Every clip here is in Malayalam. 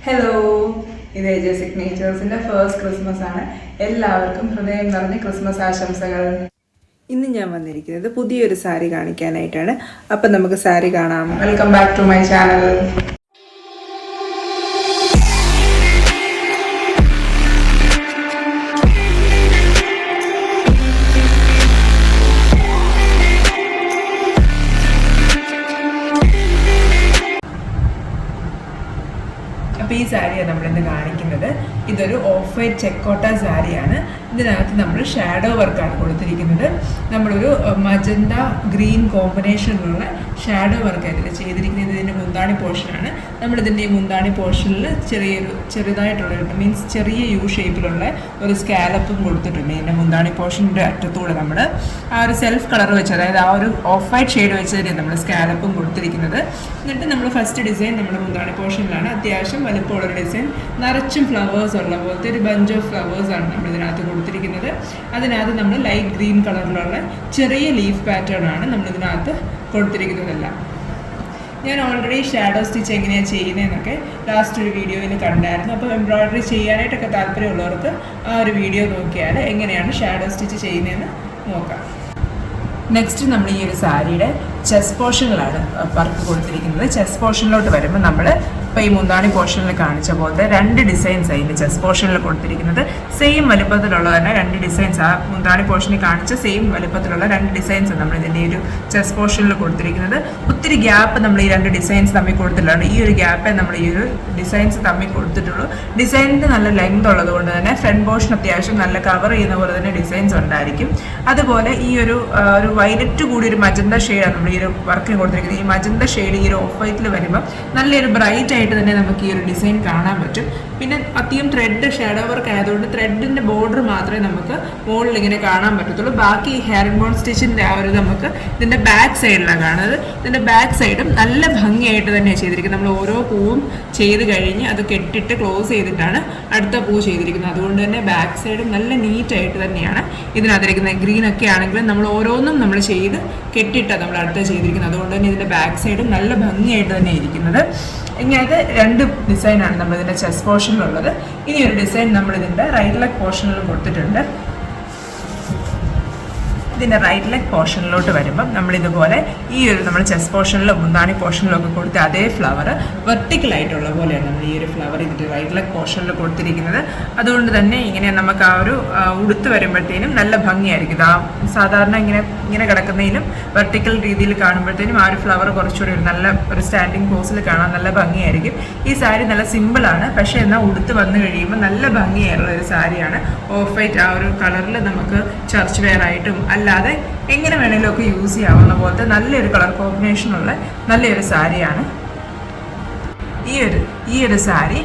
ഹലോ, ഇത് AJ സിഗ്നേച്ചേഴ്സിന്റെ ഫസ്റ്റ് ക്രിസ്മസ് ആണ്. എല്ലാവർക്കും ഹൃദയം നിറഞ്ഞ ക്രിസ്മസ് ആശംസകൾ. ഇന്ന് ഞാൻ വന്നിരിക്കുന്നത് പുതിയൊരു സാരി കാണിക്കാനായിട്ടാണ്. അപ്പം നമുക്ക് സാരി കാണാം. Welcome back to my channel. അപ്പോൾ ഈ സാരിയാണ് നമ്മളിന്ന് കാണിക്കുന്നത്. ഇതൊരു ഓഫ് വൈറ്റ് ചെക്കോട്ട സാരിയാണ്. ഇതിനകത്ത് നമ്മൾ ഷാഡോ വർക്കാണ് കൊടുത്തിരിക്കുന്നത്. നമ്മളൊരു മജന്ത ഗ്രീൻ കോമ്പിനേഷനിലുള്ള ഷാഡോ വർക്ക് ഇതിൽ ചെയ്തിരിക്കുന്നത്. ഇതിൻ്റെ മുന്താണി പോർഷനാണ്. നമ്മളിതിൻ്റെ ഈ മുന്താണി പോർഷനിൽ ചെറുതായിട്ടുള്ള മീൻസ് ചെറിയ യു ഷേപ്പിലുള്ള ഒരു സ്കാലപ്പും കൊടുത്തിട്ടുണ്ട്. ഇതിൻ്റെ മുന്താണി പോർഷൻ്റെ അറ്റത്തൂടെ നമ്മൾ ആ ഒരു സെൽഫ് കളർ വെച്ച്, അതായത് ആ ഒരു ഓഫ് വൈറ്റ് ഷെയ്ഡ് വെച്ച് തന്നെയാണ് നമ്മൾ സ്കാലപ്പും കൊടുത്തിരിക്കുന്നത്. എന്നിട്ട് നമ്മൾ ഫസ്റ്റ് ഡിസൈൻ നമ്മുടെ മുന്താണി പോർഷനിലാണ്. അത്യാവശ്യം വലുപ്പമുള്ളൊരു ഡിസൈൻ, നിറച്ചും ഫ്ലവേഴ്സ് ഉള്ള പോലത്തെ ഒരു ബഞ്ച് ഓഫ് ഫ്ലവേഴ്സാണ് നമ്മൾ ഇതിനകത്ത് കൊടുത്തിരിക്കുന്നത്. അതിനകത്ത് നമ്മൾ ലൈറ്റ് ഗ്രീൻ കളറിലുള്ള ചെറിയ ലീഫ് പാറ്റേൺ ആണ് നമ്മളിതിനകത്ത് കൊടുത്തിരിക്കുന്നതെല്ലാം. ഞാൻ ഓൾറെഡി ഷാഡോ സ്റ്റിച്ച് എങ്ങനെയാണ് ചെയ്യുന്നതെന്നൊക്കെ ലാസ്റ്റ് ഒരു വീഡിയോയിൽ കണ്ടായിരുന്നു. അപ്പോൾ എംബ്രോയ്ഡറി ചെയ്യാനായിട്ടൊക്കെ താല്പര്യമുള്ളവർക്ക് ആ ഒരു വീഡിയോ നോക്കിയാൽ എങ്ങനെയാണ് ഷാഡോ സ്റ്റിച്ച് ചെയ്യുന്നതെന്ന് നോക്കാം. നെക്സ്റ്റ് നമ്മൾ ഈ ഒരു സാരിയുടെ ചെസ്റ്റ് പോർഷനിലാണ് വർക്ക് കൊടുത്തിരിക്കുന്നത്. ചെസ്റ്റ് പോർഷനിലോട്ട് വരുമ്പോൾ നമ്മൾ ഇപ്പോൾ ഈ മുന്താണി പോർഷനിൽ കാണിച്ച പോലത്തെ രണ്ട് ഡിസൈൻസ് അതിൻ്റെ ചെസ്റ്റ് പോർഷനിൽ കൊടുത്തിരിക്കുന്നത്. സെയിം വലുപ്പത്തിലുള്ള തന്നെ രണ്ട് ഡിസൈൻസ്, ആ മുന്താണി പോർഷനിൽ കാണിച്ച സെയിം വലുപ്പത്തിലുള്ള രണ്ട് ഡിസൈൻസ് നമ്മൾ ഇതിൻ്റെ ഒരു ചെസ്റ്റ് പോർഷനിൽ കൊടുത്തിരിക്കുന്നത്. ഒത്തിരി ഗ്യാപ്പ് നമ്മൾ ഈ രണ്ട് ഡിസൈൻസ് തമ്മിൽ കൊടുത്തിട്ടുള്ളതാണ്. ഈ ഒരു ഗ്യാപ്പേ നമ്മൾ ഈ ഒരു ഡിസൈൻസ് തമ്മിൽ കൊടുത്തിട്ടുള്ളൂ. ഡിസൈനിന് നല്ല ലെങ്ത് ഉള്ളത് കൊണ്ട് തന്നെ ഫ്രണ്ട് പോർഷൻ അത്യാവശ്യം നല്ല കവർ ചെയ്യുന്ന പോലെ തന്നെ ഡിസൈൻസ് ഉണ്ടായിരിക്കും. അതുപോലെ ഈ ഒരു വയലറ്റ് കൂടി ഒരു മജന്ത ഷെയ്ഡാണ് നമ്മൾ ഈ ഒരു വർക്കിന് കൊടുത്തിരിക്കുന്നത്. ഈ മജന്ത ഷെയ്ഡ് ഈ ഒരു ഓഫ് വൈറ്റിൽ വരുമ്പോൾ നല്ലൊരു ബ്രൈറ്റ് ആയിട്ട് തന്നെ നമുക്ക് ഈ ഒരു ഡിസൈൻ കാണാൻ പറ്റും. പിന്നെ അധികം ത്രെഡ് ഷാഡോ വർക്ക് ആയതുകൊണ്ട് ത്രെഡിൻ്റെ ബോർഡർ മാത്രമേ നമുക്ക് മുകളിൽ ഇങ്ങനെ കാണാൻ പറ്റത്തുള്ളൂ. ബാക്കി ഹെയർ ആൻഡ് ബോൺ സ്റ്റിച്ചിൻ്റെ ആ ഒരു നമുക്ക് ഇതിൻ്റെ ബാക്ക് സൈഡിലാണ് കാണുന്നത്. ഇതിൻ്റെ ബാക്ക് സൈഡും നല്ല ഭംഗിയായിട്ട് തന്നെയാണ് ചെയ്തിരിക്കുന്നത്. നമ്മൾ ഓരോ പൂവും ചെയ്ത് കഴിഞ്ഞ് അത് കെട്ടിട്ട് ക്ലോസ് ചെയ്തിട്ടാണ് അടുത്ത പൂ ചെയ്തിരിക്കുന്നത്. അതുകൊണ്ട് തന്നെ ബാക്ക് സൈഡും നല്ല നീറ്റായിട്ട് തന്നെയാണ് ഇതിനകത്തിരിക്കുന്നത്. ഗ്രീനൊക്കെ ആണെങ്കിലും നമ്മൾ ഓരോന്നും നമ്മൾ ചെയ്ത് കെട്ടിട്ടാണ് നമ്മൾ അടുത്ത ചെയ്തിരിക്കുന്നത്. അതുകൊണ്ട് തന്നെ ഇതിൻ്റെ ബാക്ക് സൈഡും നല്ല ഭംഗിയായിട്ട് തന്നെ ഇരിക്കുന്നത്. ഇങ്ങനത്തെ രണ്ട് ഡിസൈനാണ് നമ്മളിതിൻ്റെ ചെസ്റ്റ് പോർഷനിലുള്ളത്. ഇനി ഒരു ഡിസൈൻ നമ്മളിതിൻ്റെ റൈറ്റ് ലെഗ് പോർഷനിൽ കൊടുത്തിട്ടുണ്ട്. ഇതിൻ്റെ റൈറ്റ് ലെഗ് പോർഷനിലോട്ട് വരുമ്പം നമ്മളിതുപോലെ ഈ ഒരു നമ്മൾ ചെസ്റ്റ് പോർഷനിലും മുന്താണി പോർഷനിലും ഒക്കെ കൊടുത്ത അതേ ഫ്ലവർ വെർട്ടിക്കലായിട്ടുള്ള പോലെയാണ് നമ്മൾ ഈ ഒരു ഫ്ലവർ ഇതിൻ്റെ റൈറ്റ് ലെഗ് പോർഷനിൽ കൊടുത്തിരിക്കുന്നത്. അതുകൊണ്ട് തന്നെ ഇങ്ങനെ നമുക്ക് ആ ഒരു ഉടുത്ത് വരുമ്പോഴത്തേനും നല്ല ഭംഗിയായിരിക്കും. ആ സാധാരണ ഇങ്ങനെ കിടക്കുന്നതിലും വെർട്ടിക്കൽ രീതിയിൽ കാണുമ്പോഴത്തേനും ആ ഒരു ഫ്ലവർ കുറച്ചുകൂടി ഒരു നല്ല ഒരു സ്റ്റാൻഡിങ് പോസിൽ കാണാൻ നല്ല ഭംഗിയായിരിക്കും. ഈ സാരി നല്ല സിമ്പിളാണ്, പക്ഷേ എന്നാൽ ഉടുത്ത് വന്നു കഴിയുമ്പോൾ നല്ല ഭംഗിയായിട്ടുള്ള ഒരു സാരിയാണ്. ഓഫ് വൈറ്റ് ആ ഒരു കളറിൽ നമുക്ക് ചർച്ച് വെയർ ആയിട്ടും അല്ലാതെ എങ്ങനെ വേണമെങ്കിലും ഒക്കെ യൂസ് ചെയ്യാവുന്ന പോലത്തെ നല്ലൊരു കളർ കോമ്പിനേഷനുള്ള നല്ലൊരു സാരിയാണ്. ഈ ഒരു സാരി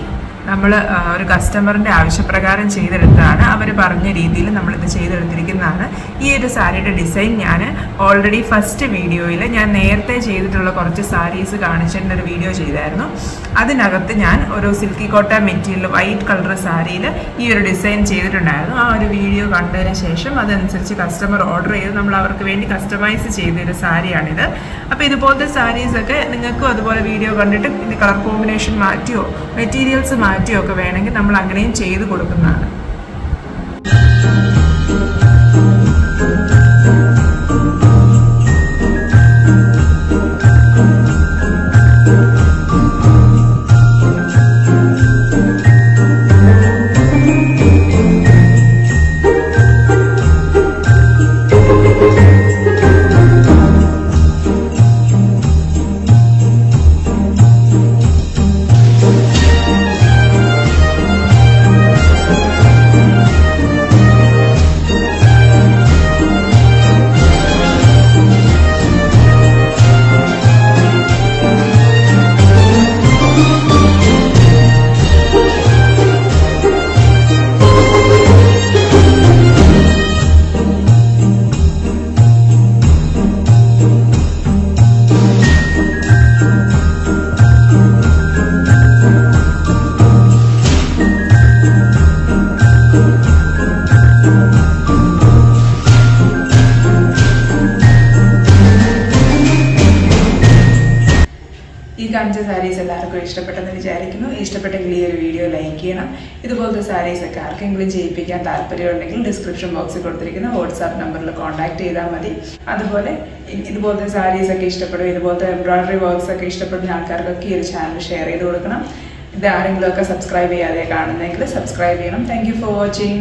നമ്മൾ ഒരു കസ്റ്റമറിൻ്റെ ആവശ്യപ്രകാരം ചെയ്തെടുത്തതാണ്. അവർ പറഞ്ഞ രീതിയിൽ നമ്മളിത് ചെയ്തെടുത്തിരിക്കുന്നതാണ്. ഈ ഒരു സാരിയുടെ ഡിസൈൻ ഞാൻ ഓൾറെഡി ഫസ്റ്റ് വീഡിയോയിൽ ഞാൻ നേരത്തെ ചെയ്തിട്ടുള്ള കുറച്ച് സാരീസ് കാണിച്ചിട്ട് ഒരു വീഡിയോ ചെയ്തായിരുന്നു. അതിനകത്ത് ഞാൻ ഒരു സിൽക്കി കോട്ട മെറ്റീരിയൽ വൈറ്റ് കളർ സാരിയിൽ ഈ ഒരു ഡിസൈൻ ചെയ്തിട്ടുണ്ടായിരുന്നു. ആ ഒരു വീഡിയോ കണ്ടതിന് ശേഷം അതനുസരിച്ച് കസ്റ്റമർ ഓർഡർ ചെയ്ത് നമ്മൾ അവർക്ക് വേണ്ടി കസ്റ്റമൈസ് ചെയ്തൊരു സാരിയാണിത്. അപ്പോൾ ഇതുപോലത്തെ സാരീസൊക്കെ നിങ്ങൾക്കും അതുപോലെ വീഡിയോ കണ്ടിട്ട് ഇത് കളർ കോമ്പിനേഷൻ മാറ്റിയോ മെറ്റീരിയൽസ് മാറ്റിയോ ഒക്കെ വേണമെങ്കിൽ നമ്മൾ അങ്ങനെയും ചെയ്ത് കൊടുക്കുന്നതാണ്. തീർച്ചയായിട്ടും ഈ ഒരു വീഡിയോ ലൈക്ക് ചെയ്യണം. ഇതുപോലത്തെ സാരീസൊക്കെ ആർക്കെങ്കിലും ചെയ്യിപ്പിക്കാൻ താല്പര്യമുണ്ടെങ്കിൽ ഡിസ്ക്രിപ്ഷൻ ബോക്സിൽ കൊടുത്തിരിക്കുന്ന വാട്സാപ്പ് നമ്പറിൽ കോൺടാക്ട് ചെയ്താൽ മതി. അതുപോലെ ഇതുപോലത്തെ സാരീസൊക്കെ ഇഷ്ടപ്പെടും, ഇതുപോലത്തെ എംബ്രോയിഡറി വർക്ക്സ് ഒക്കെ ഇഷ്ടപ്പെടുന്ന ആൾക്കാർക്കൊക്കെ ഈ ഒരു ചാനൽ ഷെയർ ചെയ്ത് കൊടുക്കണം. ഇത് ആരെങ്കിലുമൊക്കെ സബ്സ്ക്രൈബ് ചെയ്യാതെ കാണുന്നെങ്കിൽ സബ്സ്ക്രൈബ് ചെയ്യണം. Thank you for watching.